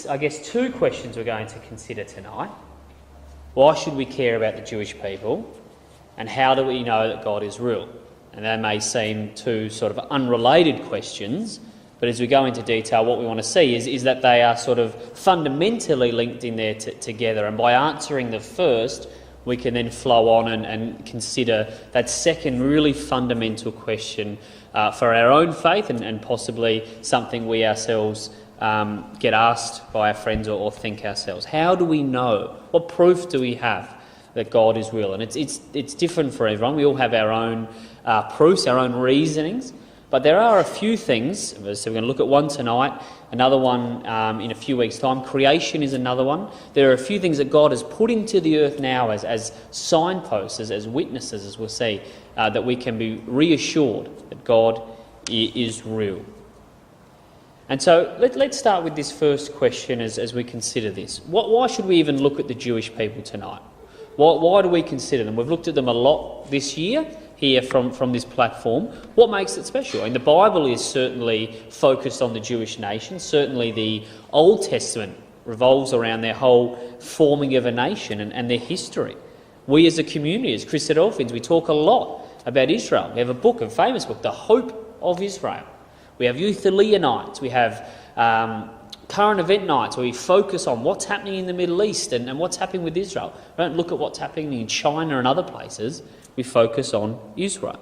I guess, two questions we're going to consider tonight. Why should we care about the Jewish people? And how do we know that God is real? And they may seem two sort of unrelated questions, but as we go into detail, what we want to see is that they are sort of fundamentally linked in there together. And by answering the first, we can then flow on and consider that second really fundamental question for our own faith and possibly something we ourselves get asked by our friends or think ourselves. How do we know? What proof do we have that God is real? And it's different for everyone. We all have our own proofs, our own reasonings. But there are a few things, so we're going to look at one tonight, another one in a few weeks' time. Creation is another one. There are a few things that God has put into the earth now as signposts, as witnesses, as we'll see, that we can be reassured that God is real. And so let's start with this first question as we consider this. Why should we even look at the Jewish people tonight? Why do we consider them? We've looked at them a lot this year here from this platform. What makes it special? And the Bible is certainly focused on the Jewish nation. Certainly the Old Testament revolves around their whole forming of a nation and their history. We as a community, as Christadelphians, we talk a lot about Israel. We have a famous book, The Hope of Israel. We have Youthaliya nights. We have current event nights where we focus on what's happening in the Middle East and what's happening with Israel. We don't look at what's happening in China and other places. We focus on Israel.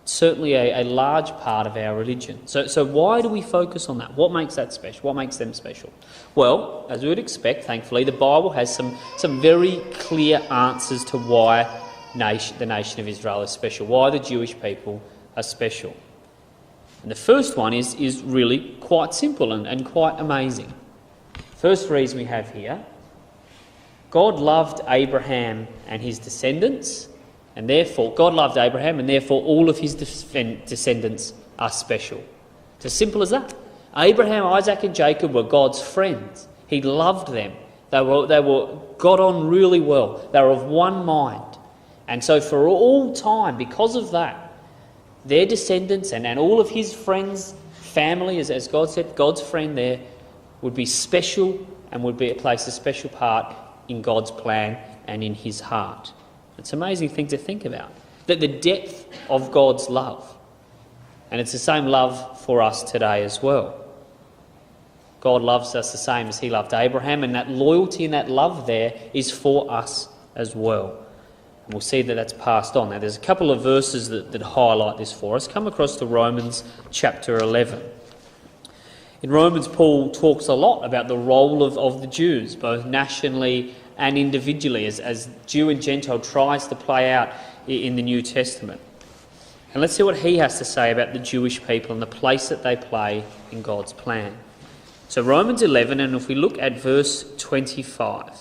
It's certainly a large part of our religion. So why do we focus on that? What makes that special? What makes them special? Well, as we would expect, thankfully, the Bible has some very clear answers to why the nation of Israel is special, why the Jewish people are special. And the first one is really quite simple and quite amazing. First reason we have here, God loved Abraham and his descendants, and therefore God loved Abraham, and therefore all of his descendants are special. It's as simple as that. Abraham, Isaac and Jacob were God's friends. He loved them. They got on really well. They were of one mind. And so for all time, because of that, their descendants and all of his friends, family, as God said, God's friend there, would be special and would place a special part in God's plan and in his heart. It's an amazing thing to think about. That the depth of God's love. And it's the same love for us today as well. God loves us the same as he loved Abraham, and that loyalty and that love there is for us as well. And we'll see that that's passed on. Now, there's a couple of verses that highlight this for us. Come across to Romans chapter 11. In Romans, Paul talks a lot about the role of the Jews, both nationally and individually, as Jew and Gentile tries to play out in the New Testament. And let's see what he has to say about the Jewish people and the place that they play in God's plan. So Romans 11, and if we look at verse 25,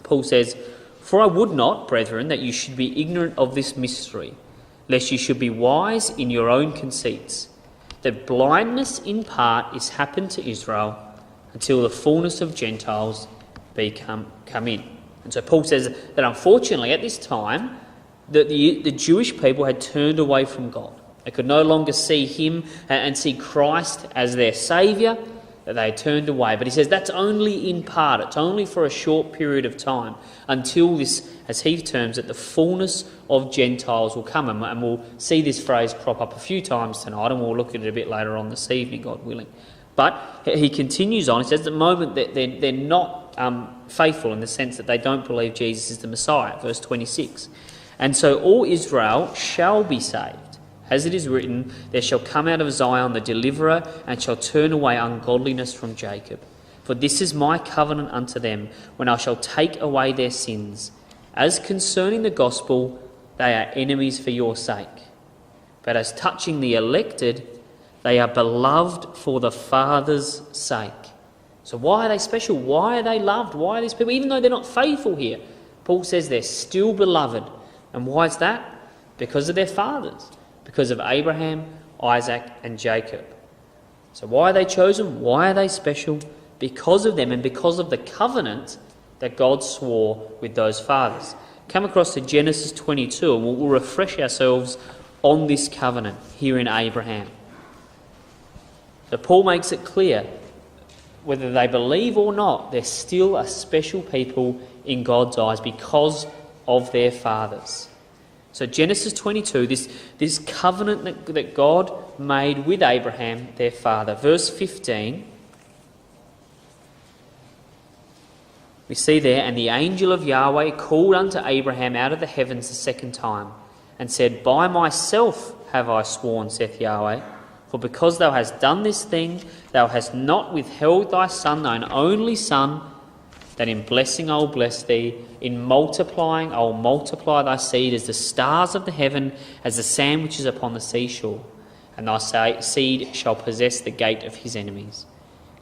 Paul says, "For I would not, brethren, that you should be ignorant of this mystery, lest you should be wise in your own conceits, that blindness in part is happened to Israel until the fullness of Gentiles come in." And so Paul says that unfortunately at this time, that the Jewish people had turned away from God. They could no longer see him and see Christ as their saviour, that they had turned away. But he says that's only in part. It's only for a short period of time until this, as he terms it, the fullness of Gentiles will come. And we'll see this phrase crop up a few times tonight, and we'll look at it a bit later on this evening, God willing. But he continues on. He says at the moment that they're not faithful in the sense that they don't believe Jesus is the Messiah. Verse 26. "And so all Israel shall be saved. As it is written, there shall come out of Zion the deliverer, and shall turn away ungodliness from Jacob. For this is my covenant unto them, when I shall take away their sins. As concerning the gospel, they are enemies for your sake. But as touching the elected, they are beloved for the Father's sake." So why are they special? Why are they loved? Why are these people, even though they're not faithful here, Paul says they're still beloved. And why is that? Because of their fathers. Because of Abraham, Isaac and Jacob. So why are they chosen? Why are they special? Because of them and because of the covenant that God swore with those fathers. Come across to Genesis 22 and we'll refresh ourselves on this covenant here in Abraham. So Paul makes it clear whether they believe or not, they're still a special people in God's eyes because of their fathers. So Genesis 22, this covenant that God made with Abraham, their father. Verse 15, we see there, "And the angel of Yahweh called unto Abraham out of the heavens the second time, and said, By myself have I sworn, saith Yahweh, for because thou hast done this thing, thou hast not withheld thy son, thine only son, that in blessing I will bless thee, in multiplying I will multiply thy seed as the stars of the heaven, as the sand which is upon the seashore. And thy seed shall possess the gate of his enemies.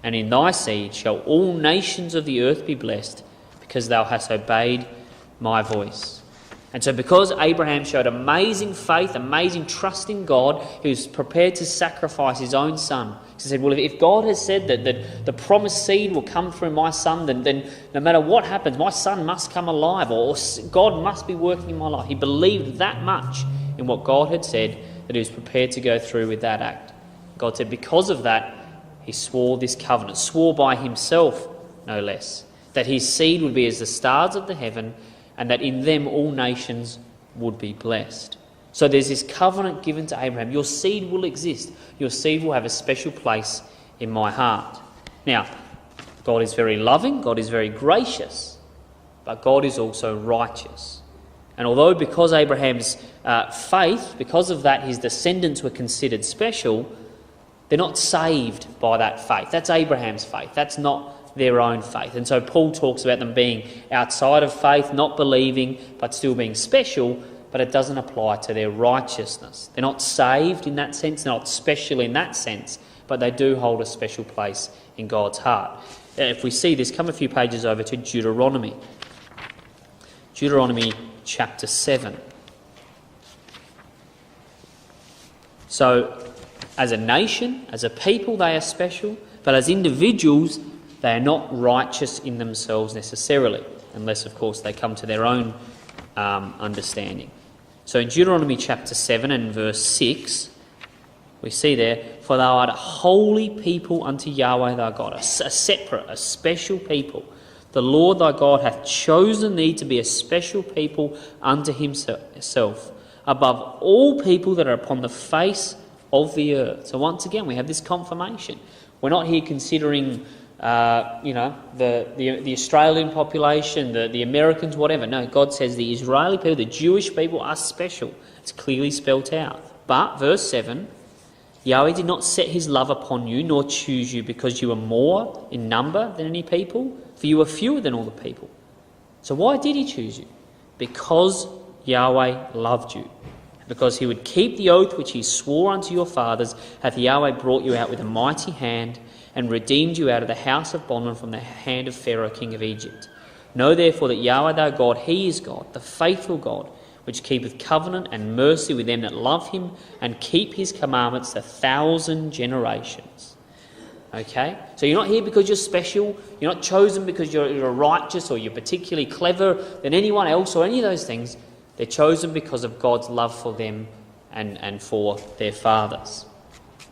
And in thy seed shall all nations of the earth be blessed, because thou hast obeyed my voice." And so because Abraham showed amazing faith, amazing trust in God, he was prepared to sacrifice his own son. He said, well, if God has said that the promised seed will come through my son, then no matter what happens, my son must come alive, or God must be working in my life. He believed that much in what God had said that he was prepared to go through with that act. God said because of that, he swore this covenant, swore by himself, no less, that his seed would be as the stars of the heaven, and that in them all nations would be blessed. So there's this covenant given to Abraham. Your seed will exist. Your seed will have a special place in my heart. Now, God is very loving. God is very gracious. But God is also righteous. And although because Abraham's faith, because of that his descendants were considered special, they're not saved by that faith. That's Abraham's faith. That's not their own faith. And so Paul talks about them being outside of faith, not believing, but still being special, but it doesn't apply to their righteousness. They're not saved in that sense, they're not special in that sense, but they do hold a special place in God's heart. If we see this, come a few pages over to Deuteronomy. Deuteronomy chapter 7. So, as a nation, as a people, they are special, but as individuals, they are not righteous in themselves necessarily, unless, of course, they come to their own understanding. So in Deuteronomy chapter 7 and verse 6, we see there, "For thou art a holy people unto Yahweh thy God," a separate, a special people. "The Lord thy God hath chosen thee to be a special people unto himself, above all people that are upon the face of the earth." So once again, we have this confirmation. We're not here considering the Australian population, the Americans, whatever. No, God says the Israeli people, the Jewish people are special. It's clearly spelt out. But, verse 7, "Yahweh did not set his love upon you, nor choose you, because you were more in number than any people, for you were fewer than all the people." So why did he choose you? Because Yahweh loved you. Because he would keep the oath which he swore unto your fathers, hath Yahweh brought you out with a mighty hand, and redeemed you out of the house of bondmen from the hand of Pharaoh king of Egypt. Know therefore that Yahweh thy God, he is God, the faithful God, which keepeth covenant and mercy with them that love him, and keep his commandments 1,000 generations. Okay? So you're not here because you're special. You're not chosen because you're righteous or you're particularly clever than anyone else or any of those things. They're chosen because of God's love for them and for their fathers.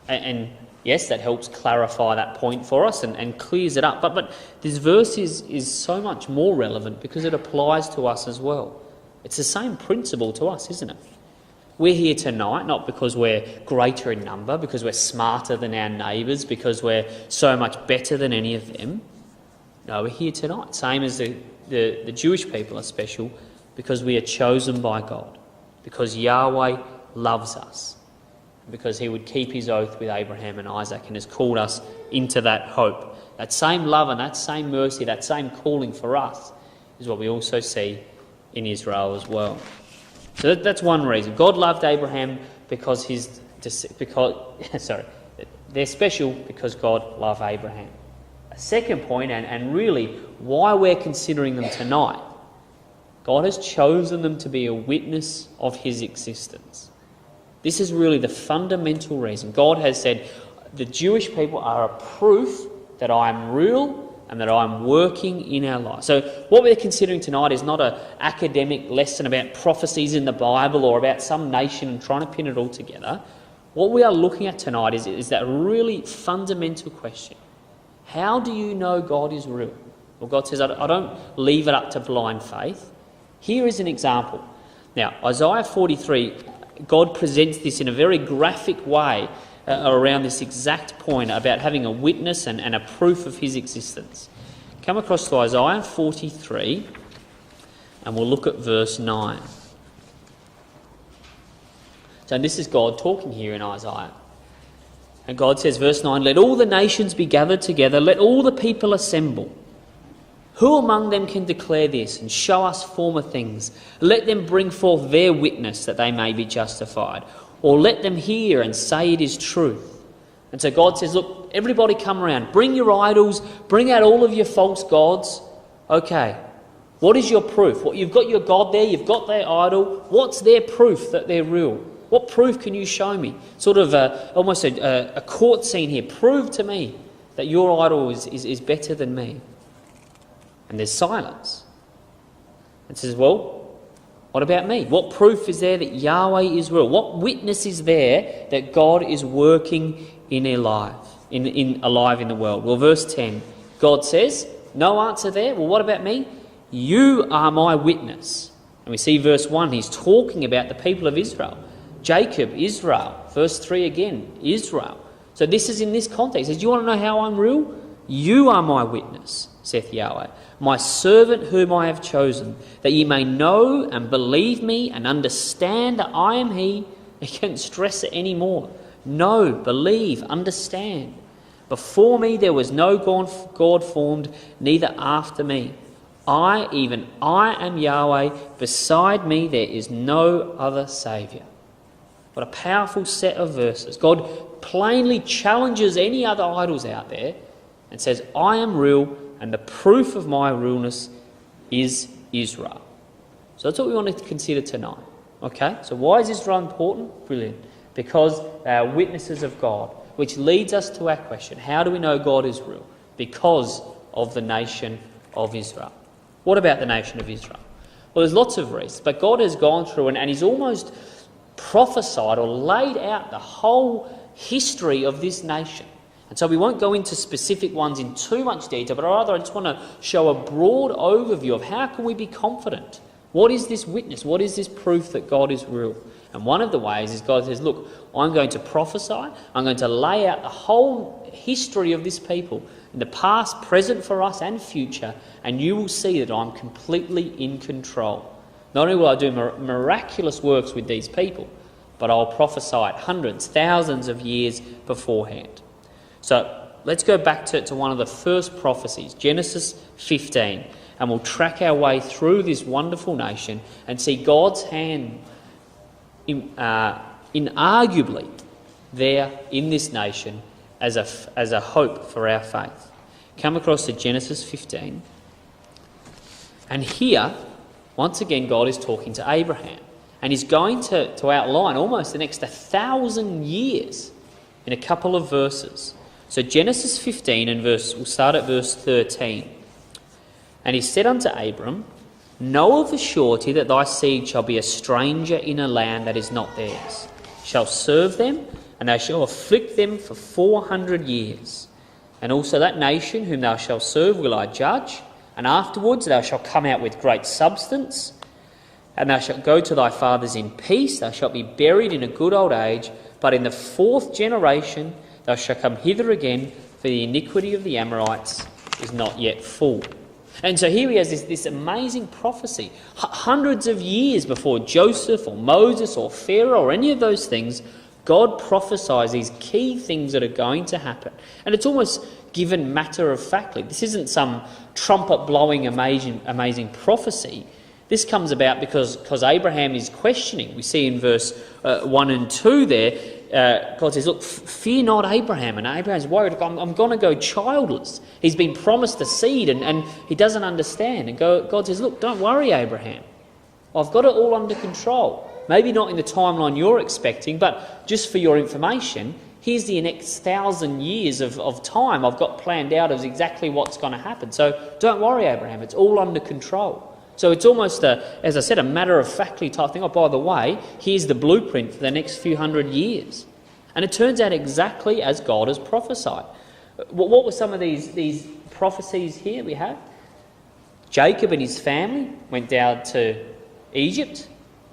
And yes, that helps clarify that point for us and clears it up. But this verse is so much more relevant because it applies to us as well. It's the same principle to us, isn't it? We're here tonight not because we're greater in number, because we're smarter than our neighbours, because we're so much better than any of them. No, we're here tonight, same as the Jewish people are special, because we are chosen by God, because Yahweh loves us, because he would keep his oath with Abraham and Isaac and has called us into that hope. That same love and that same mercy, that same calling for us is what we also see in Israel as well. So that's one reason. God loved Abraham because they're special because God loved Abraham. A second point, and really why we're considering them tonight, God has chosen them to be a witness of his existence. This is really the fundamental reason. God has said, the Jewish people are a proof that I am real and that I am working in our lives. So what we're considering tonight is not an academic lesson about prophecies in the Bible or about some nation and trying to pin it all together. What we are looking at tonight is that really fundamental question. How do you know God is real? Well, God says, I don't leave it up to blind faith. Here is an example. Now, Isaiah 43, God presents this in a very graphic way around this exact point about having a witness and a proof of his existence. Come across to Isaiah 43, and we'll look at verse 9. So this is God talking here in Isaiah. And God says, verse 9, "Let all the nations be gathered together, let all the people assemble. Who among them can declare this and show us former things? Let them bring forth their witness that they may be justified. Or let them hear and say it is truth." And so God says, look, everybody come around. Bring your idols. Bring out all of your false gods. Okay, what is your proof? What, you've got your God there. You've got their idol. What's their proof that they're real? What proof can you show me? Sort of almost a court scene here. Prove to me that your idol is better than me. And there's silence. It says, well, what about me? What proof is there that Yahweh is real? What witness is there that God is working alive in the world? Well, verse 10, God says, no answer there. Well, what about me? You are my witness. And we see verse 1, he's talking about the people of Israel. Jacob, Israel. Verse 3 again, Israel. So this is in this context. He says, you want to know how I'm real? You are my witness, saith Yahweh, my servant whom I have chosen, that ye may know and believe me and understand that I am he. I can't stress it anymore. Know, believe, understand. Before me there was no God formed, neither after me. I am Yahweh. Beside me there is no other Saviour. What a powerful set of verses. God plainly challenges any other idols out there and says, I am real, and the proof of my realness is Israel. So that's what we want to consider tonight. Okay, so why is Israel important? Brilliant. Because they are witnesses of God, which leads us to our question, how do we know God is real? Because of the nation of Israel. What about the nation of Israel? Well, there's lots of reasons, but God has gone through and he's almost prophesied or laid out the whole history of this nation. And so we won't go into specific ones in too much detail, but rather I just want to show a broad overview of how can we be confident. What is this witness? What is this proof that God is real? And one of the ways is God says, look, I'm going to prophesy, I'm going to lay out the whole history of this people, in the past, present for us and future, and you will see that I'm completely in control. Not only will I do miraculous works with these people, but I'll prophesy it hundreds, thousands of years beforehand. So let's go back to one of the first prophecies, Genesis 15, and we'll track our way through this wonderful nation and see God's hand inarguably there in this nation as a hope for our faith. Come across to Genesis 15, and here, once again, God is talking to Abraham, and he's going to outline almost the next 1,000 years in a couple of verses. So Genesis 15 and we'll start at verse 13. And he said unto Abram, know of a surety that thy seed shall be a stranger in a land that is not theirs, shall serve them, and they shall afflict them for 400 years. And also that nation whom thou shalt serve will I judge, and afterwards thou shalt come out with great substance, and thou shalt go to thy fathers in peace, thou shalt be buried in a good old age, but in the 4th generation thou shalt come hither again, for the iniquity of the Amorites is not yet full. And so here he has this amazing prophecy. Hundreds of years before Joseph or Moses or Pharaoh or any of those things, God prophesies these key things that are going to happen. And it's almost given matter-of-factly. This isn't some trumpet-blowing amazing prophecy. This comes about because Abraham is questioning. We see in verse 1 and 2 there, God says, look, fear not Abraham. And Abraham's worried, I'm going to go childless. He's been promised a seed and he doesn't understand. And God says, look, don't worry, Abraham. I've got it all under control. Maybe not in the timeline you're expecting, but just for your information, here's the next 1,000 years of time I've got planned out as exactly what's going to happen. So don't worry, Abraham, it's all under control. So it's almost, as I said, a matter-of-factly type thing. Oh, by the way, here's the blueprint for the next few hundred years. And it turns out exactly as God has prophesied. What were some of these prophecies here we have? Jacob and his family went down to Egypt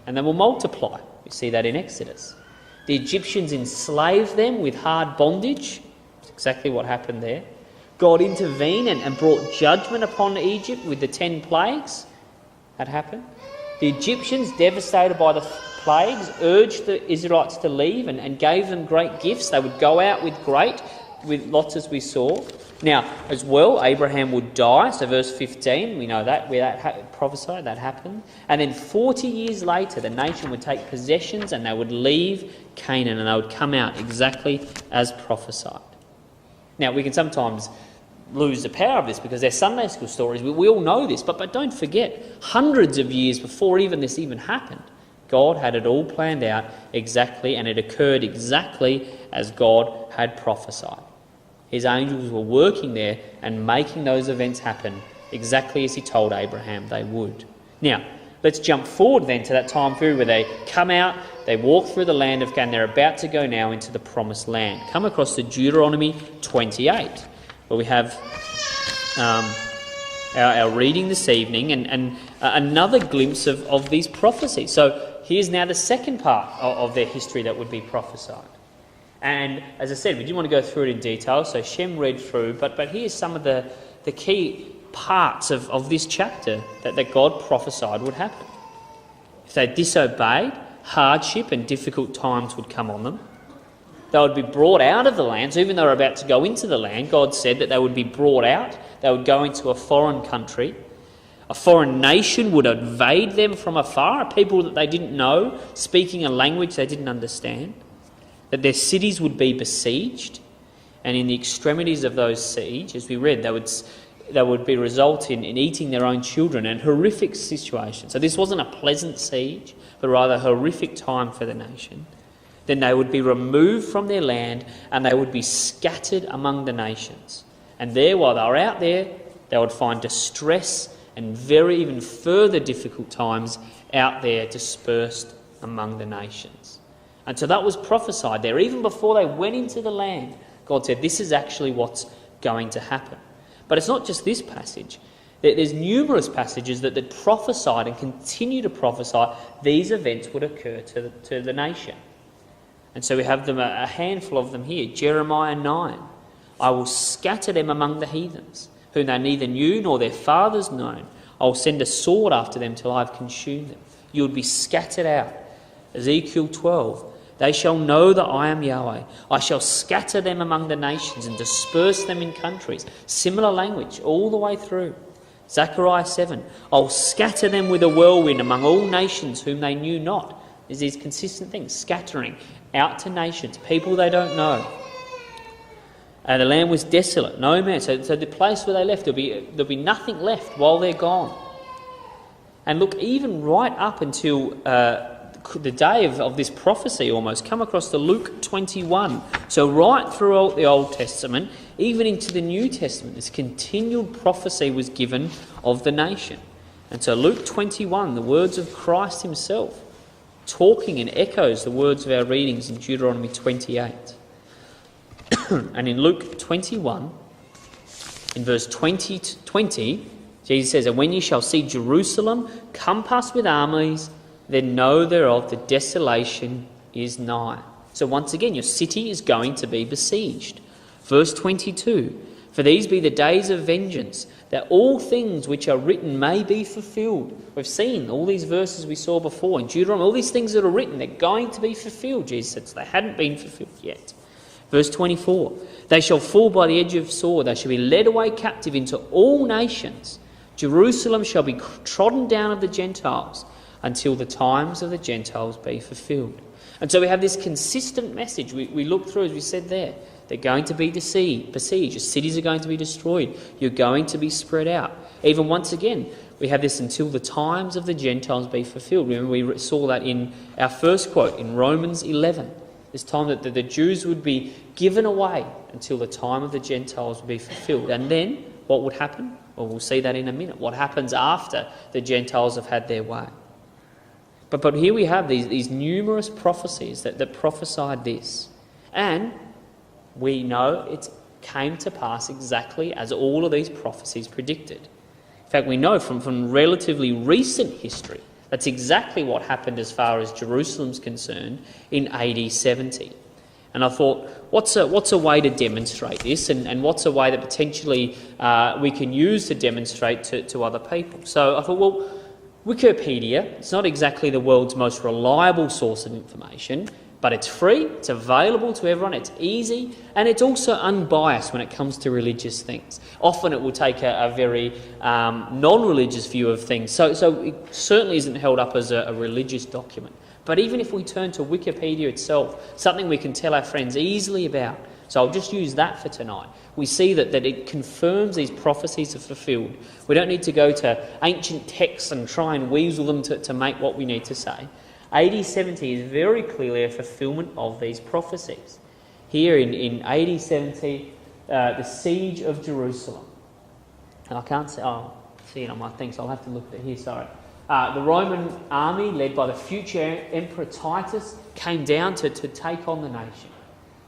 and they will multiply. We see that in Exodus. The Egyptians enslaved them with hard bondage. That's exactly what happened there. God intervened and brought judgment upon Egypt with the 10 plagues. That happened. The Egyptians, devastated by the plagues, urged the Israelites to leave and gave them great gifts. They would go out with lots, as we saw. Now, as well, Abraham would die. So verse 15, we know that, where that prophesied, that happened. And then 40 years later, the nation would take possessions and they would leave Canaan and they would come out exactly as prophesied. Now, we can sometimes lose the power of this because they're Sunday school stories. We all know this, but don't forget, hundreds of years before this even happened, God had it all planned out exactly, and it occurred exactly as God had prophesied. His angels were working there and making those events happen exactly as he told Abraham they would. Now, let's jump forward then to that time period where they come out, they walk through the land of Canaan, they're about to go now into the promised land. Come across to Deuteronomy 28, where we have our reading this evening and another glimpse of these prophecies. So here's now the second part of their history that would be prophesied. And as I said, we didn't want to go through it in detail, so Shem read through, but here's some of the key parts of this chapter that God prophesied would happen. If they disobeyed, hardship and difficult times would come on them. They would be brought out of the land. So even though they were about to go into the land, God said that they would be brought out. They would go into a foreign country. A foreign nation would invade them from afar, a people that they didn't know, speaking a language they didn't understand. That their cities would be besieged, and in the extremities of those siege, as we read, they would be result in eating their own children, and horrific situation. So this wasn't a pleasant siege, but rather a horrific time for the nation. Then they would be removed from their land, and they would be scattered among the nations. And there, while they were out there, they would find distress and even further difficult times out there dispersed among the nations. And so that was prophesied there. Even before they went into the land, God said, this is actually what's going to happen. But it's not just this passage. There's numerous passages that prophesied and continue to prophesy these events would occur to the nation. And so we have them, a handful of them here. Jeremiah 9. I will scatter them among the heathens, whom they neither knew nor their fathers known. I will send a sword after them till I have consumed them. You would be scattered out. Ezekiel 12. They shall know that I am Yahweh. I shall scatter them among the nations and disperse them in countries. Similar language all the way through. Zechariah 7. I'll scatter them with a whirlwind among all nations whom they knew not. There's these consistent things, scattering out to nations, people they don't know. And the land was desolate, no man. So the place where they left, there'll be nothing left while they're gone. And look, even right up until the day of this prophecy almost, come across to Luke 21. So right throughout the Old Testament, even into the New Testament, this continual prophecy was given of the nation. And so Luke 21, the words of Christ himself, talking and echoes the words of our readings in Deuteronomy 28. And in Luke 21, in verse 20, Jesus says, and when ye shall see Jerusalem compassed with armies, then know thereof the desolation is nigh. So once again, your city is going to be besieged. Verse 22, for these be the days of vengeance, that all things which are written may be fulfilled. We've seen all these verses we saw before in Deuteronomy, all these things that are written, they're going to be fulfilled, Jesus said. So they hadn't been fulfilled yet. Verse 24, they shall fall by the edge of sword, they shall be led away captive into all nations. Jerusalem shall be trodden down of the Gentiles, until the times of the Gentiles be fulfilled. And so we have this consistent message. We look through, as we said there, they're going to be besieged. Your cities are going to be destroyed. You're going to be spread out. Even once again, we have this until the times of the Gentiles be fulfilled. Remember, we saw that in our first quote in Romans 11. This time that the Jews would be given away until the time of the Gentiles would be fulfilled. And then what would happen? Well, we'll see that in a minute. What happens after the Gentiles have had their way? But here we have these numerous prophecies that prophesied this. And we know it's came to pass exactly as all of these prophecies predicted. In fact, we know from relatively recent history that's exactly what happened as far as Jerusalem's concerned in AD 70. And I thought, what's a way to demonstrate this, and what's a way that potentially we can use to demonstrate to other people? So I thought, well, Wikipedia, it's not exactly the world's most reliable source of information, but it's free, it's available to everyone, it's easy, and it's also unbiased when it comes to religious things. Often it will take a very non-religious view of things, so it certainly isn't held up as a religious document. But even if we turn to Wikipedia itself, something we can tell our friends easily about, so I'll just use that for tonight. We see that it confirms these prophecies are fulfilled. We don't need to go to ancient texts and try and weasel them to make what we need to say. AD 70 is very clearly a fulfilment of these prophecies. Here in AD 70, the siege of Jerusalem. And I can't see it on my thing, so I'll have to look at it here, sorry. The Roman army, led by the future Emperor Titus, came down to take on the nation.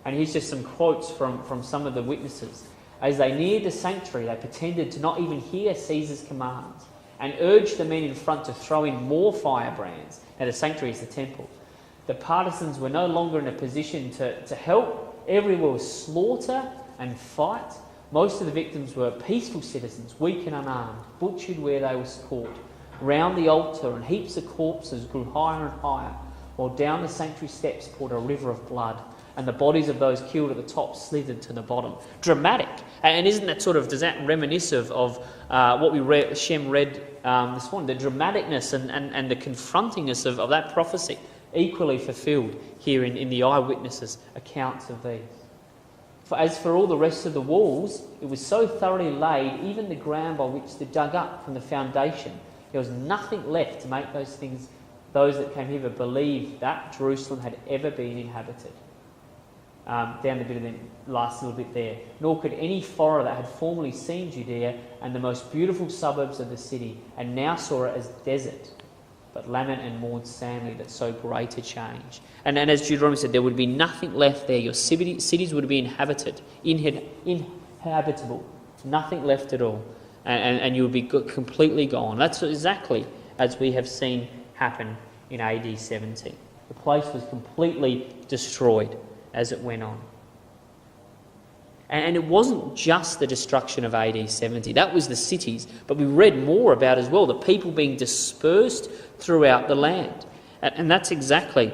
And here's just some quotes from some of the witnesses. As they neared the sanctuary, they pretended to not even hear Caesar's commands and urged the men in front to throw in more firebrands. Now, the sanctuary is the temple. The partisans were no longer in a position to help. Everywhere was slaughter and fight. Most of the victims were peaceful citizens, weak and unarmed, butchered where they were caught. Round the altar, and heaps of corpses grew higher and higher, while down the sanctuary steps poured a river of blood, and the bodies of those killed at the top slithered to the bottom. Dramatic. And isn't that does that reminisce of what Shem read this morning? The dramaticness and the confrontingness of that prophecy, equally fulfilled here in the eyewitnesses' accounts of these. As for all the rest of the walls, it was so thoroughly laid, even the ground by which they dug up from the foundation, there was nothing left to make those that came here believe that Jerusalem had ever been inhabited. Down the bit of the last little bit there. Nor could any foreigner that had formerly seen Judea and the most beautiful suburbs of the city, and now saw it as desert, but lament and mourn sadly that so great a change. And as Deuteronomy said, there would be nothing left there. Your cities would be inhabitable, nothing left at all. And you would be completely gone. That's exactly as we have seen happen in AD 70. The place was completely destroyed as it went on. And it wasn't just the destruction of AD 70. That was the cities. But we read more about as well, the people being dispersed throughout the land. And that's exactly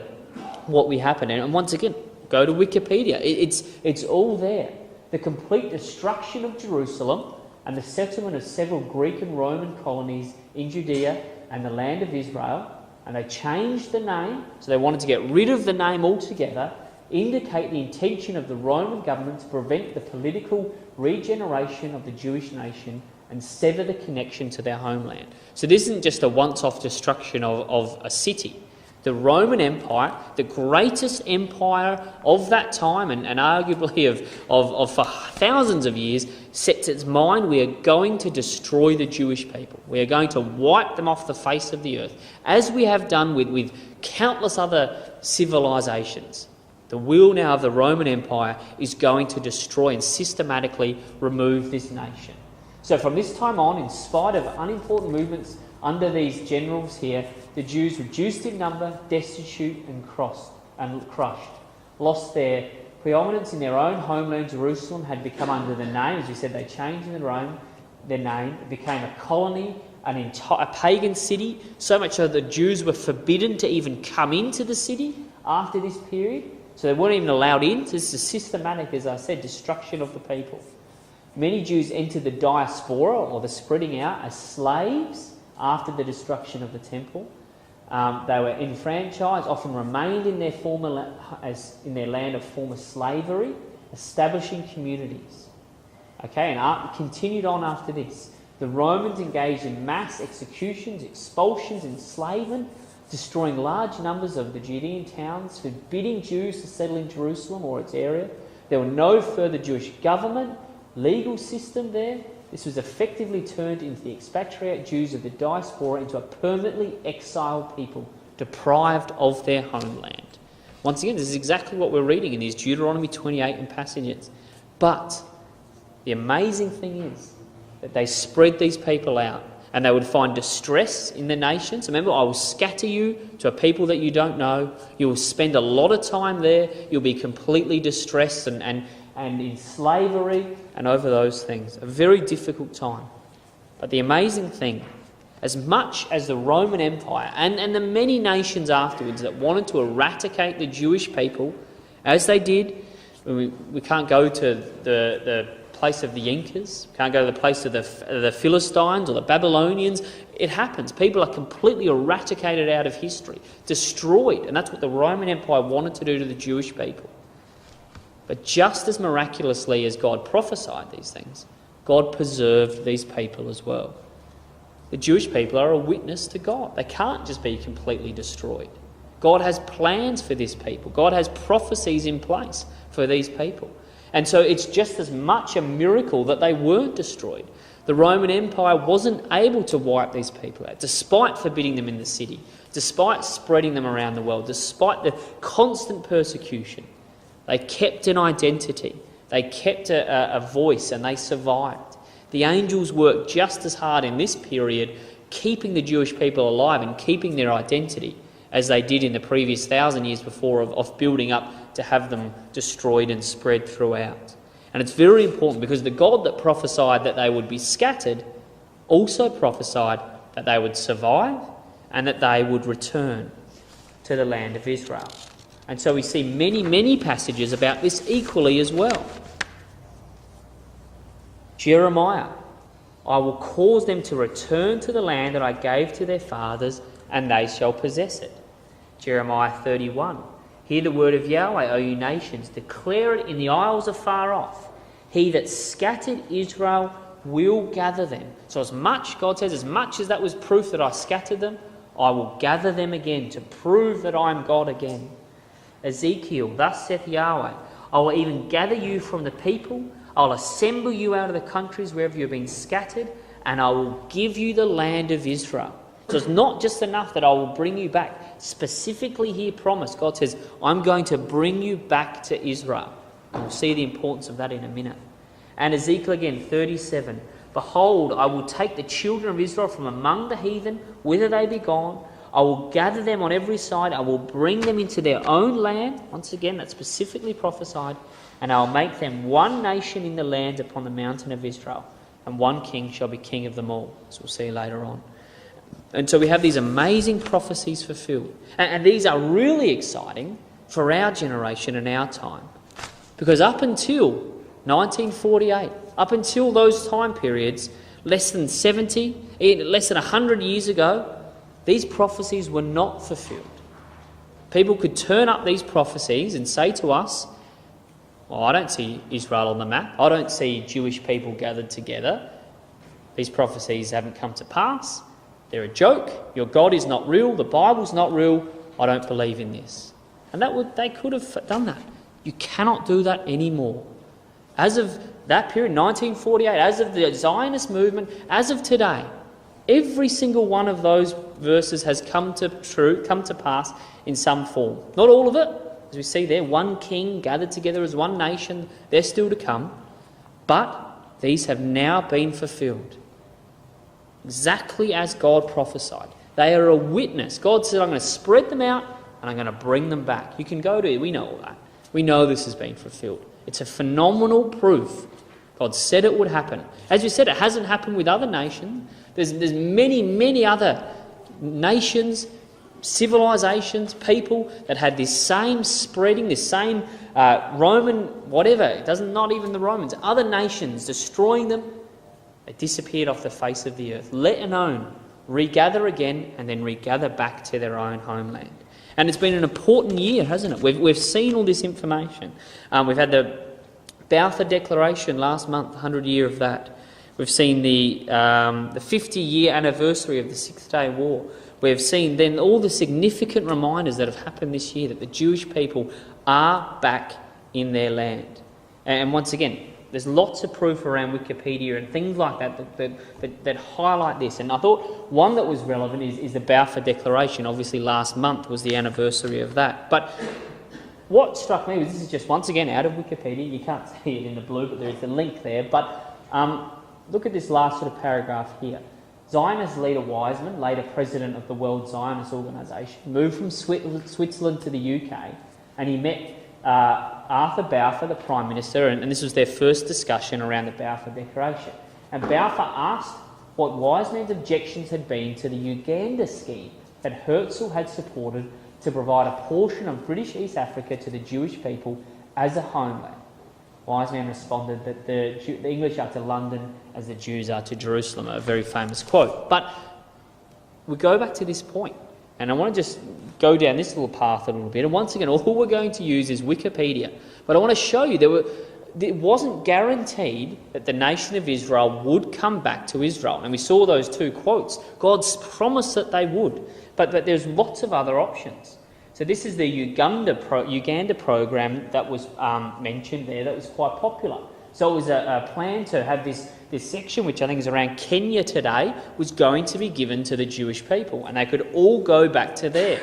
what we happened. And once again, go to Wikipedia. It's all there. The complete destruction of Jerusalem and the settlement of several Greek and Roman colonies in Judea and the land of Israel, and they changed the name, so they wanted to get rid of the name altogether, indicate the intention of the Roman government to prevent the political regeneration of the Jewish nation and sever the connection to their homeland. So this isn't just a once-off destruction of a city. The Roman Empire, the greatest empire of that time and arguably of for thousands of years, sets its mind, we are going to destroy the Jewish people. We are going to wipe them off the face of the earth, as we have done with countless other civilizations. The will now of the Roman Empire is going to destroy and systematically remove this nation. So from this time on, in spite of unimportant movements under these generals here, the Jews reduced in number, destitute and crushed, lost their preeminence in their own homeland. Jerusalem had become under the name, as we said, they changed their name. It became a colony, a pagan city, so much so that the Jews were forbidden to even come into the city after this period. So they weren't even allowed in. So this is systematic, as I said, destruction of the people. Many Jews entered the diaspora, or the spreading out, as slaves after the destruction of the temple. They were enfranchised, often remained in their land of former slavery, establishing communities. Okay, and continued on after this. The Romans engaged in mass executions, expulsions, enslavement, destroying large numbers of the Judean towns, forbidding Jews to settle in Jerusalem or its area. There were no further Jewish government, legal system there. This was effectively turned into the expatriate Jews of the diaspora into a permanently exiled people, deprived of their homeland. Once again, this is exactly what we're reading in these Deuteronomy 28 and passages. But The amazing thing is that they spread these people out, and they would find distress in the nations. Remember, I will scatter you to a people that you don't know. You will spend a lot of time there. You'll be completely distressed and in slavery and over those things. A very difficult time. But the amazing thing, as much as the Roman Empire and the many nations afterwards that wanted to eradicate the Jewish people, as they did, we can't go to the place of the Incas, can't go to the place of the Philistines or the Babylonians. It happens. People are completely eradicated out of history, destroyed, and that's what the Roman Empire wanted to do to the Jewish people. But just as miraculously as God prophesied these things, God preserved these people as well. The Jewish people are a witness to God. They can't just be completely destroyed. God has plans for this people. God has prophecies in place for these people. And so it's just as much a miracle that they weren't destroyed. The Roman Empire wasn't able to wipe these people out, despite forbidding them in the city, despite spreading them around the world, despite the constant persecution. They kept an identity. They kept a voice, and they survived. The angels worked just as hard in this period, keeping the Jewish people alive and keeping their identity, as they did in the previous 1,000 years before of building up to have them destroyed and spread throughout. And it's very important, because the God that prophesied that they would be scattered also prophesied that they would survive and that they would return to the land of Israel. And so we see many, many passages about this equally as well. Jeremiah, I will cause them to return to the land that I gave to their fathers, and they shall possess it. Jeremiah 31, hear the word of Yahweh, O you nations, declare it in the isles afar off. He that scattered Israel will gather them. So as much, God says, as much as that was proof that I scattered them, I will gather them again to prove that I am God again. Ezekiel, thus saith Yahweh, I will even gather you from the people, I will assemble you out of the countries wherever you have been scattered, and I will give you the land of Israel. So it's not just enough that I will bring you back. Specifically here promised, God says, I'm going to bring you back to Israel. And we'll see the importance of that in a minute. And Ezekiel again, 37, behold, I will take the children of Israel from among the heathen, whither they be gone. I will gather them on every side. I will bring them into their own land. Once again, that's specifically prophesied. And I will make them one nation in the land upon the mountain of Israel. And one king shall be king of them all, as we'll see later on. And so we have these amazing prophecies fulfilled. And these are really exciting for our generation and our time. Because up until 1948, up until those time periods, less than 100 years ago, these prophecies were not fulfilled. People could turn up these prophecies and say to us, well, I don't see Israel on the map. I don't see Jewish people gathered together. These prophecies haven't come to pass. They're a joke. Your God is not real. The Bible's not real. I don't believe in this. And they could have done that. You cannot do that anymore. As of that period, 1948, as of the Zionist movement, as of today, every single one of those verses has come to pass in some form. Not all of it, as we see there, one king gathered together as one nation, they're still to come. But these have now been fulfilled. Exactly as God prophesied. They are a witness. God said, I'm going to spread them out and I'm going to bring them back. You can go to it. We know all that. We know this has been fulfilled. It's a phenomenal proof. God said it would happen. As we said, it hasn't happened with other nations. There's many, many other nations, civilizations, people that had this same spreading, this same Roman, whatever. It doesn't, not even the Romans. Other nations destroying them. They disappeared off the face of the earth, let alone regather again and then regather back to their own homeland. And it's been an important year, hasn't it? We've seen all this information. We've had the Balfour Declaration last month, 100 year of that. We've seen the 50-year anniversary of the Six-Day War. We've seen then all the significant reminders that have happened this year that the Jewish people are back in their land. And once again, there's lots of proof around Wikipedia and things like that highlight this. And I thought one that was relevant is the Balfour Declaration. Obviously last month was the anniversary of that. But what struck me was, this is just once again out of Wikipedia, you can't see it in the blue, but there is a link there, but look at this last sort of paragraph here. Zionist leader Wiseman, later president of the World Zionist Organisation, moved from Switzerland to the UK, and he met Arthur Balfour, the Prime Minister, and this was their first discussion around the Balfour Declaration. And Balfour asked what Wiseman's objections had been to the Uganda scheme that Herzl had supported to provide a portion of British East Africa to the Jewish people as a homeland. Wiseman responded that the English are to London as the Jews are to Jerusalem, a very famous quote. But we go back to this point, and I want to just go down this little path a little bit. And once again, all we're going to use is Wikipedia. But I want to show you it wasn't guaranteed that the nation of Israel would come back to Israel. And we saw those two quotes. God's promised that they would, but there's lots of other options. So this is the Uganda program that was mentioned there that was quite popular. So it was a plan to have this section, which I think is around Kenya today, was going to be given to the Jewish people, and they could all go back to there.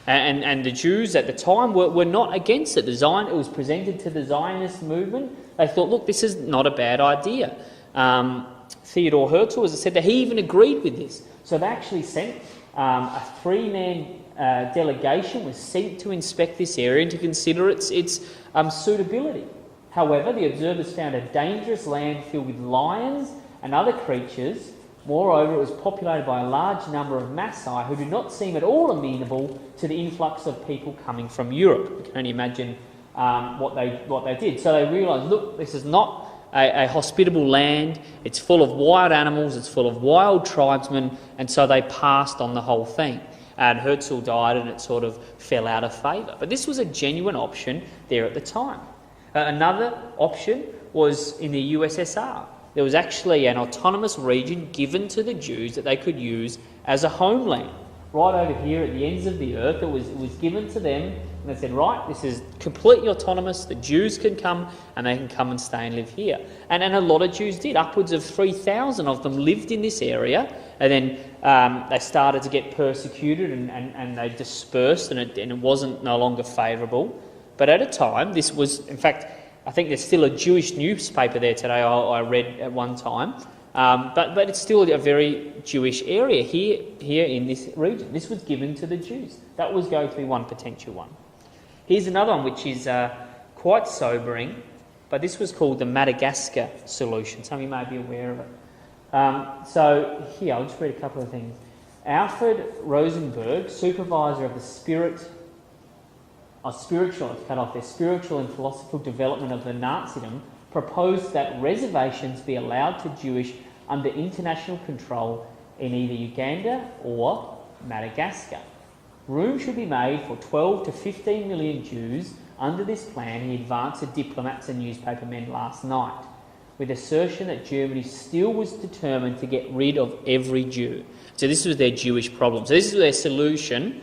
And the Jews at the time were not against it. It was presented to the Zionist movement. They thought, look, this is not a bad idea. Theodor Herzl, as I said, that he even agreed with this. So they actually sent a three-man delegation was sent to inspect this area and to consider its suitability. However, the observers found a dangerous land filled with lions and other creatures. Moreover, it was populated by a large number of Maasai who did not seem at all amenable to the influx of people coming from Europe. You can only imagine what they did. So they realised, look, this is not a hospitable land. It's full of wild animals. It's full of wild tribesmen. And so they passed on the whole thing. And Herzl died, and it sort of fell out of favour. But this was a genuine option there at the time. Another option was in the USSR. There was actually an autonomous region given to the Jews that they could use as a homeland. Right over here at the ends of the earth, it was given to them, and they said, right, this is completely autonomous, the Jews can come, and they can come and stay and live here. And a lot of Jews did. Upwards of 3,000 of them lived in this area, and then they started to get persecuted, and they dispersed, and it wasn't no longer favourable. But at a time, this was, in fact, I think there's still a Jewish newspaper there today I read at one time, but it's still a very Jewish area here in this region. This was given to the Jews. That was going to be one potential one. Here's another one which is quite sobering, but this was called the Madagascar solution. Some of you may be aware of it. So here, I'll just read a couple of things. Alfred Rosenberg, supervisor of the spiritual and philosophical development of the Nazism, proposed that reservations be allowed to Jewish under international control in either Uganda or Madagascar. Room should be made for 12 to 15 million Jews. Under this plan, he advanced to diplomats and newspapermen last night, with assertion that Germany still was determined to get rid of every Jew. So this was their Jewish problem. So this is their solution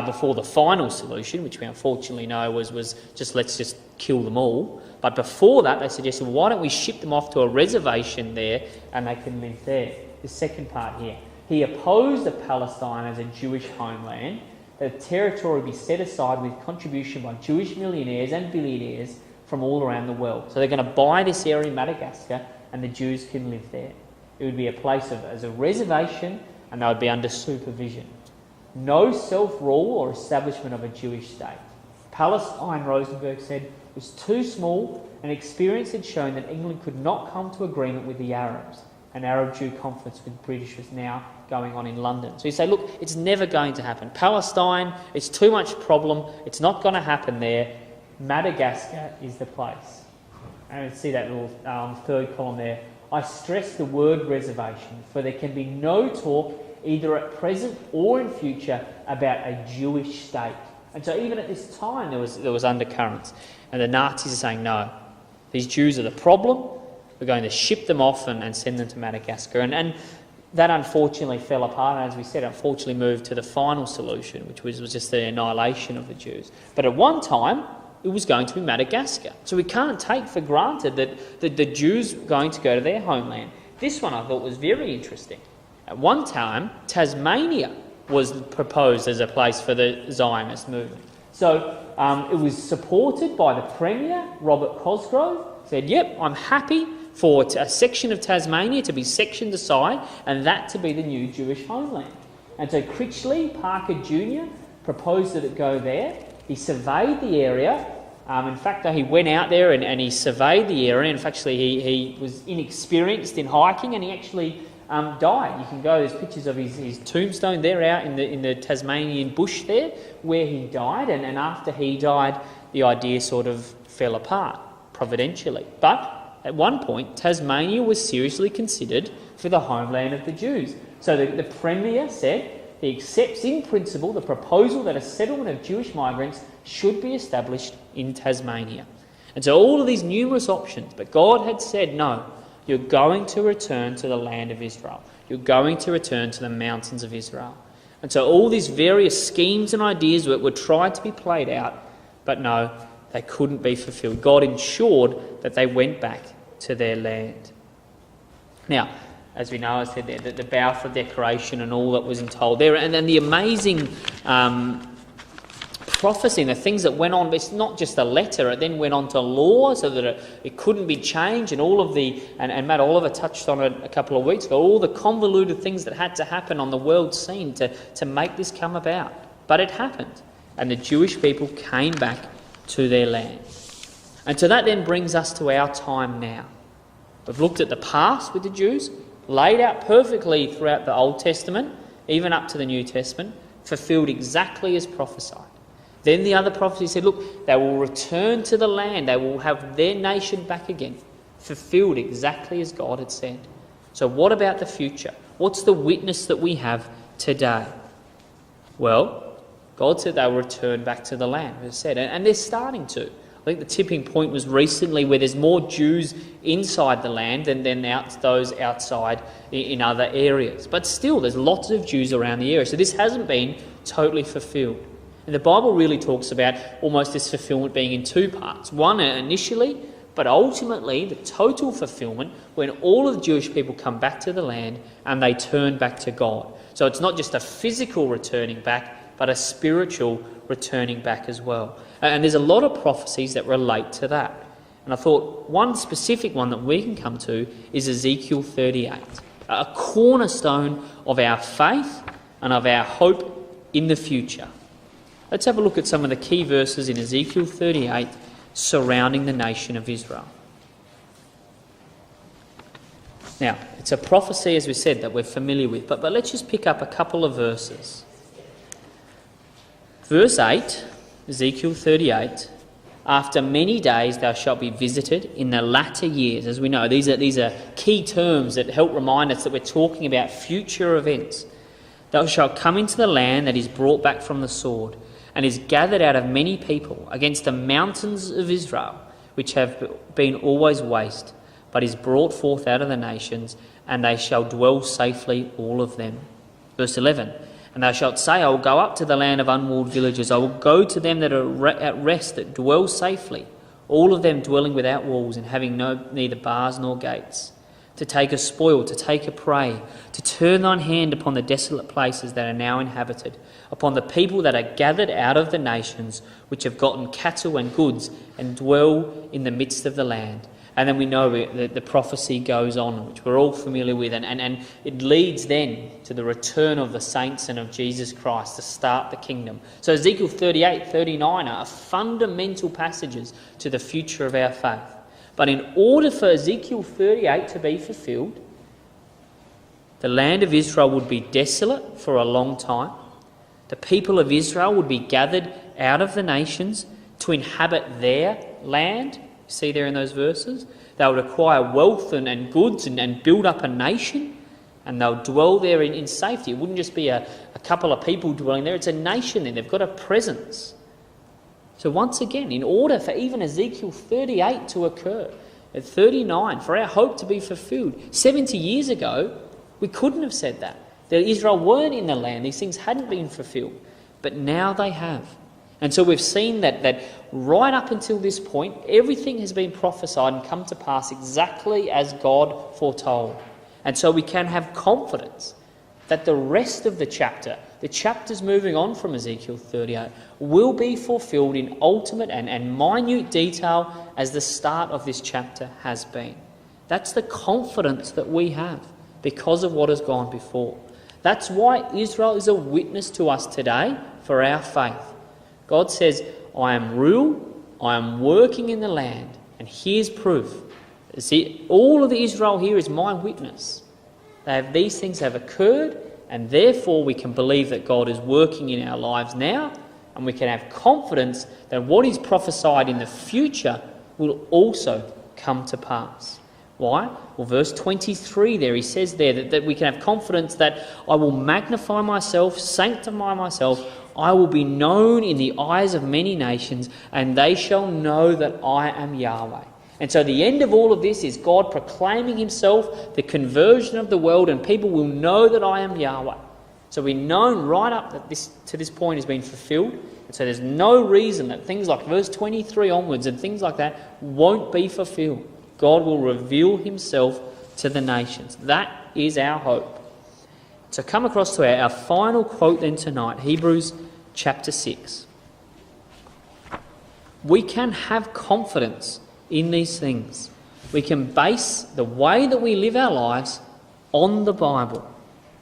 before the final solution, which we unfortunately know was just let's just kill them all. But before that, they suggested, well, why don't we ship them off to a reservation there and they can live there. The second part here. He opposed Palestine as a Jewish homeland, that the territory be set aside with contribution by Jewish millionaires and billionaires from all around the world. So they're going to buy this area in Madagascar and the Jews can live there. It would be a place as a reservation, and they would be under supervision. No self-rule or establishment of a Jewish state. Palestine, Rosenberg said, was too small, and experience had shown that England could not come to agreement with the Arabs. An Arab-Jew conference with the British was now going on in London. So you say, look, it's never going to happen. Palestine, it's too much problem. It's not going to happen there. Madagascar is the place. And you see that little third column there. I stress the word reservation, for there can be no talk either at present or in future about a Jewish state. And so even at this time there was undercurrents. And the Nazis are saying, no, these Jews are the problem. We're going to ship them off and send them to Madagascar. And that unfortunately fell apart, and as we said, unfortunately moved to the final solution, which was just the annihilation of the Jews. But at one time, it was going to be Madagascar. So we can't take for granted that the Jews were going to go to their homeland. This one I thought was very interesting. At one time, Tasmania was proposed as a place for the Zionist movement. So it was supported by the Premier, Robert Cosgrove, said, yep, I'm happy for a section of Tasmania to be sectioned aside and that to be the new Jewish homeland. And so Critchley Parker Jr. proposed that it go there. He surveyed the area. In fact, he went out there and he surveyed the area. In fact, he was inexperienced in hiking and he actually died. You can go, there's pictures of his tombstone there out in the Tasmanian bush there where he died. And after he died, the idea sort of fell apart providentially. But at one point, Tasmania was seriously considered for the homeland of the Jews. So the Premier said he accepts in principle the proposal that a settlement of Jewish migrants should be established in Tasmania. And so all of these numerous options, but God had said, no, you're going to return to the land of Israel. You're going to return to the mountains of Israel. And so all these various schemes and ideas were tried to be played out, but no, they couldn't be fulfilled. God ensured that they went back to their land. Now, as we know, I said there, the Balfour Declaration and all that was told there, and then the amazing prophecy and the things that went on. It's not just a letter, it then went on to law so that it couldn't be changed, and all of the, and Matt Oliver touched on it a couple of weeks ago, all the convoluted things that had to happen on the world scene to make this come about. But it happened, and the Jewish people came back to their land. And so that then brings us to our time now. We've looked at the past with the Jews, laid out perfectly throughout the Old Testament, even up to the New Testament, fulfilled exactly as prophesied. Then the other prophecy said, look, they will return to the land, they will have their nation back again, fulfilled exactly as God had said. So what about the future? What's the witness that we have today? Well, God said they will return back to the land, as I said, and they're starting to. I think the tipping point was recently where there's more Jews inside the land than those outside in other areas. But still, there's lots of Jews around the area. So this hasn't been totally fulfilled. And the Bible really talks about almost this fulfillment being in two parts. One initially, but ultimately the total fulfillment when all of the Jewish people come back to the land and they turn back to God. So it's not just a physical returning back, but a spiritual returning back as well. And there's a lot of prophecies that relate to that. And I thought one specific one that we can come to is Ezekiel 38, a cornerstone of our faith and of our hope in the future. Let's have a look at some of the key verses in Ezekiel 38 surrounding the nation of Israel. Now, it's a prophecy, as we said, that we're familiar with, but let's just pick up a couple of verses. Verse 8, Ezekiel 38, after many days thou shalt be visited in the latter years. As we know, these are key terms that help remind us that we're talking about future events. Thou shalt come into the land that is brought back from the sword, and is gathered out of many people against the mountains of Israel, which have been always waste, but is brought forth out of the nations, and they shall dwell safely, all of them. Verse 11, and thou shalt say, I will go up to the land of unwalled villages. I will go to them that are at rest, that dwell safely, all of them dwelling without walls and having neither bars nor gates. To take a spoil, to take a prey, to turn thine hand upon the desolate places that are now inhabited, upon the people that are gathered out of the nations, which have gotten cattle and goods, and dwell in the midst of the land. And then we know that the prophecy goes on, which we're all familiar with, and it leads then to the return of the saints and of Jesus Christ to start the kingdom. So Ezekiel 38, 39 are fundamental passages to the future of our faith. But in order for Ezekiel 38 to be fulfilled, the land of Israel would be desolate for a long time. The people of Israel would be gathered out of the nations to inhabit their land. You see there in those verses? They would acquire wealth and goods and build up a nation, and they'll dwell there in safety. It wouldn't just be a couple of people dwelling there. It's a nation there. They've got a presence. So once again, in order for even Ezekiel 38 to occur, at 39, for our hope to be fulfilled, 70 years ago, we couldn't have said that. That Israel weren't in the land, these things hadn't been fulfilled, but now they have. And so we've seen that right up until this point, everything has been prophesied and come to pass exactly as God foretold. And so we can have confidence that the rest of the chapters moving on from Ezekiel 38, will be fulfilled in ultimate and minute detail as the start of this chapter has been. That's the confidence that we have because of what has gone before. That's why Israel is a witness to us today for our faith. God says, I am real, I am working in the land, and here's proof. See, all of the Israel here is my witness. These things have occurred, and therefore we can believe that God is working in our lives now, and we can have confidence that what is prophesied in the future will also come to pass. Why? Well, verse 23 there, he says there that we can have confidence that I will magnify myself, sanctify myself, I will be known in the eyes of many nations, and they shall know that I am Yahweh. And so the end of all of this is God proclaiming himself, the conversion of the world, and people will know that I am Yahweh. So we're known right up that to this point has been fulfilled. And so there's no reason that things like verse 23 onwards and things like that won't be fulfilled. God will reveal himself to the nations. That is our hope. So come across to our final quote then tonight, Hebrews chapter 6. We can have confidence in these things. We can base the way that we live our lives on the Bible,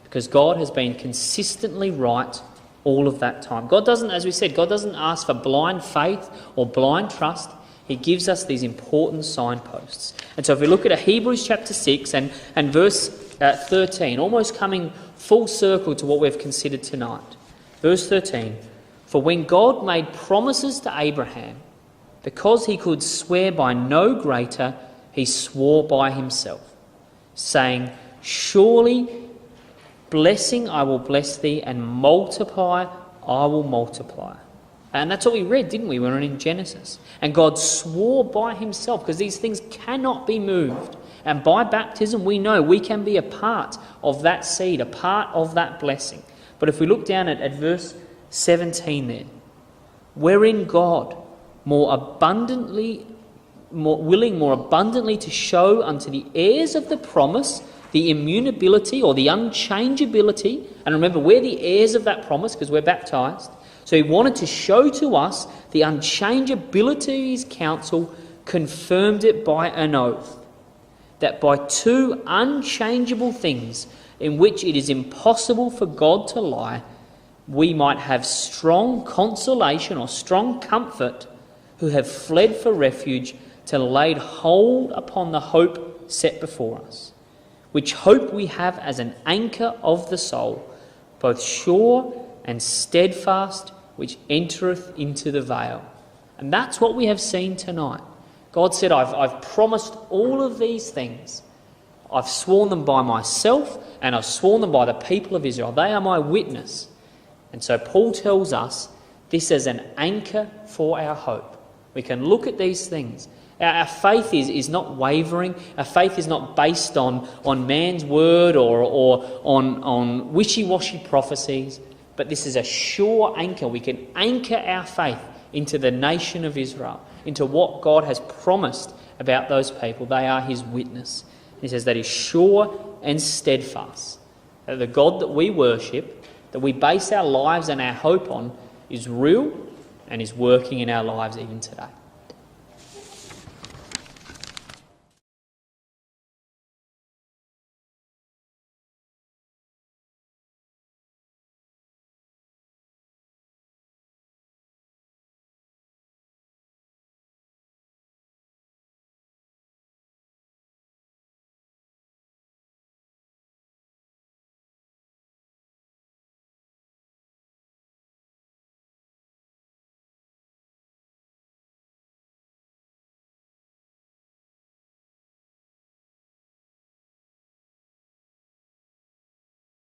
because God has been consistently right all of that time. God doesn't, as we said, God doesn't ask for blind faith or blind trust. He gives us these important signposts. And so if we look at Hebrews chapter 6 and verse 13, almost coming full circle to what we've considered tonight. Verse 13, for when God made promises to Abraham, because he could swear by no greater, he swore by himself, saying, surely blessing I will bless thee, and multiply I will multiply. And that's what we read, didn't we, when we were in Genesis? And God swore by himself, because these things cannot be moved. And by baptism we know we can be a part of that seed, a part of that blessing. But if we look down at verse 17 there, wherein God more abundantly to show unto the heirs of the promise the immutability or the unchangeability. And remember, we're the heirs of that promise because we're baptised. So he wanted to show to us the unchangeability of his counsel, confirmed it by an oath, that by two unchangeable things in which it is impossible for God to lie, we might have strong consolation or strong comfort, who have fled for refuge to lay hold upon the hope set before us, which hope we have as an anchor of the soul, both sure and steadfast, which entereth into the veil. And that's what we have seen tonight. God said, I've promised all of these things. I've sworn them by myself, and I've sworn them by the people of Israel. They are my witness. And so Paul tells us this is an anchor for our hope. We can look at these things. Our faith is not wavering. Our faith is not based on man's word or on wishy-washy prophecies. But this is a sure anchor. We can anchor our faith into the nation of Israel, into what God has promised about those people. They are his witness. He says that is sure and steadfast. That the God that we worship, that we base our lives and our hope on, is real and is working in our lives even today.